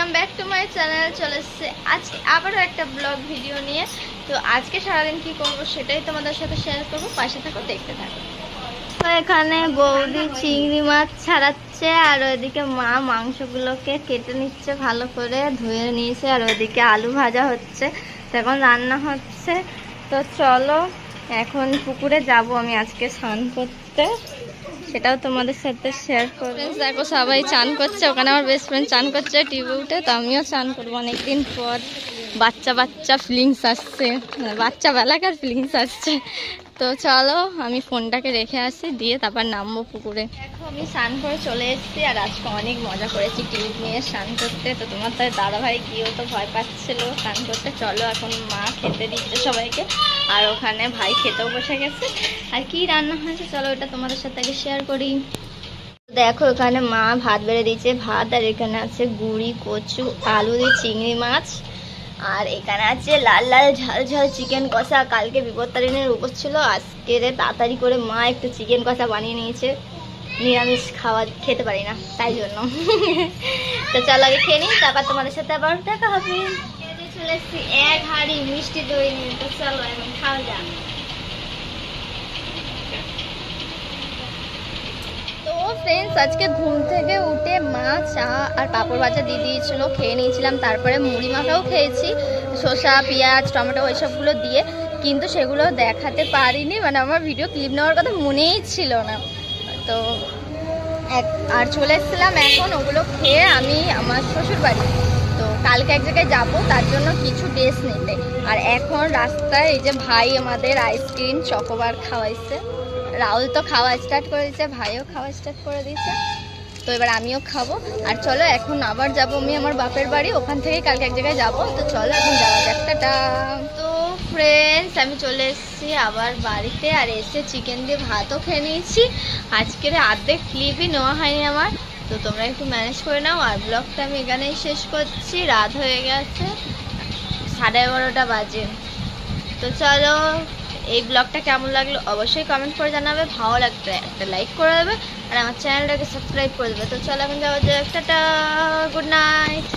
Welcome back to my channel. চলে এসেছে আজকে আবারও একটা ব্লগ ভিডিও নিয়ে। তো আজকে সারাদিন কি করব সেটাই তোমাদের সাথে শেয়ার করব, পাশে থাকো, দেখতে থাকো। তো এখানে বৌদি চিংড়ি মাছ ছাড়াচ্ছে, আর ওইদিকে মা মাংসগুলোকে কেটে নিচ্ছে, ভালো করে ধুয়ে নিয়েছে, আর ওইদিকে আলু ভাজা হচ্ছে। তো এখন রান্না হচ্ছে। তো চলো এখন পুকুরে যাব আমি আজকে স্নান করতে, সেটাও তোমাদের সাথে শেয়ার করব। দেখো সবাই চান করছে, ওখানে আমার বেস্ট ফ্রেন্ড চান করছে টিভি উঠে, তো আমিও চান করবো অনেকদিন পর। বাচ্চা বাচ্চা ফিলিংস আসছে, বাচ্চা বেলাকার ফিলিংস আসছে। তো চলো আমি ফোনটাকে রেখে আসি, দিয়ে তারপর নামবো পুকুরে। দেখো আমি স্নান করে চলে এসেছি, আর আজকে অনেক মজা করেছি টিভি নিয়ে স্নান করতে। তো তোমার তো দাদাভাই গিয়েও তো ভয় পাচ্ছিল স্নান করতে। চলো এখন মা খেতে দিচ্ছে সবাইকে, আর ওখানে ভাই খেতেও বসে গেছে। আর কি রান্না হয়েছে চলো ওটা তোমাদের সাথে আগে শেয়ার করি। দেখো এখানে মা ভাত বেড়ে দিয়েছে, ভাত, আর এখানে আছে গুড়ি কচু, আলু দিয়ে চিংড়ি মাছ, আর এখানে আছে লাল লাল ঝাল ঝাল চিকেন কষা। কালকে বিপত্তারিণীর উপোস ছিল, আজকে তাড়াতাড়ি করে মা একটু চিকেন কষা বানিয়ে নিয়েছে। নিরামিষ খেতে পারি না তাই জন্য। তো চলো আগে খেয়ে নিই, তারপর তোমাদের সাথে আবার দেখা হবে। চলে এসেছি এক হাঁড়ি মিষ্টি দই নিয়ে। তো চলো এখন খাওয়া যাক। তো ফ্রেন্ডস আজকে ঘুম থেকে উঠে মা চা আর পাঁপড় ভাজা দিয়ে দিয়েছিল, খেয়ে নিয়েছিলাম। তারপরে মুড়ি মাখাও খেয়েছি, শসা পেঁয়াজ টমেটো ওইসবগুলো দিয়ে, কিন্তু সেগুলো দেখাতে পারিনি, মানে আমার ভিডিও ক্লিপ নেওয়ার কথা মনেই ছিল না। তো আর চলে এসেছিলাম এখন ওগুলো খেয়ে আমি আমার শ্বশুর বাড়ি। তো কালকে এক জায়গায় যাবো, তার জন্য কিছু ড্রেস নিতে। আর এখন রাস্তায় এই যে ভাই আমাদের আইসক্রিম চকোবার খাওয়াইছে, রাহুল তো খাওয়া স্টার্ট করে দিয়েছে, ভাইও খাওয়া স্টার্ট করে দিয়েছে। তো এবার আমিও খাবো। আর চলো এখন আবার যাবো আমি আমার বাপের বাড়ি, ওখান থেকে কালকে এক জায়গায় যাবো। তো চলো এখন যাওয়া যাক, টাটা। তো ফ্রেন্ডস আমি চলে এসেছি আবার বাড়িতে, আর এসে চিকেন দিয়ে ভাতও খেয়ে নিয়েছি। আজকের অর্ধেক ক্লিপই নেওয়া হয়নি আমার, তো তোমরা একটু ম্যানেজ করে নাও। আর ব্লগটা আমি এখানেই শেষ করছি, রাত হয়ে গেছে, 11:30 বাজে। তো চলো এই ব্লগটা কেমন লাগলো অবশ্যই কমেন্ট করে জানাবে, ভালো লাগলে একটা লাইক করে দেবে, আর আমার চ্যানেলটাকে সাবস্ক্রাইব করে দেবে। তো চলো এখন যাওয়া যাক, টাটা, গুড নাইট।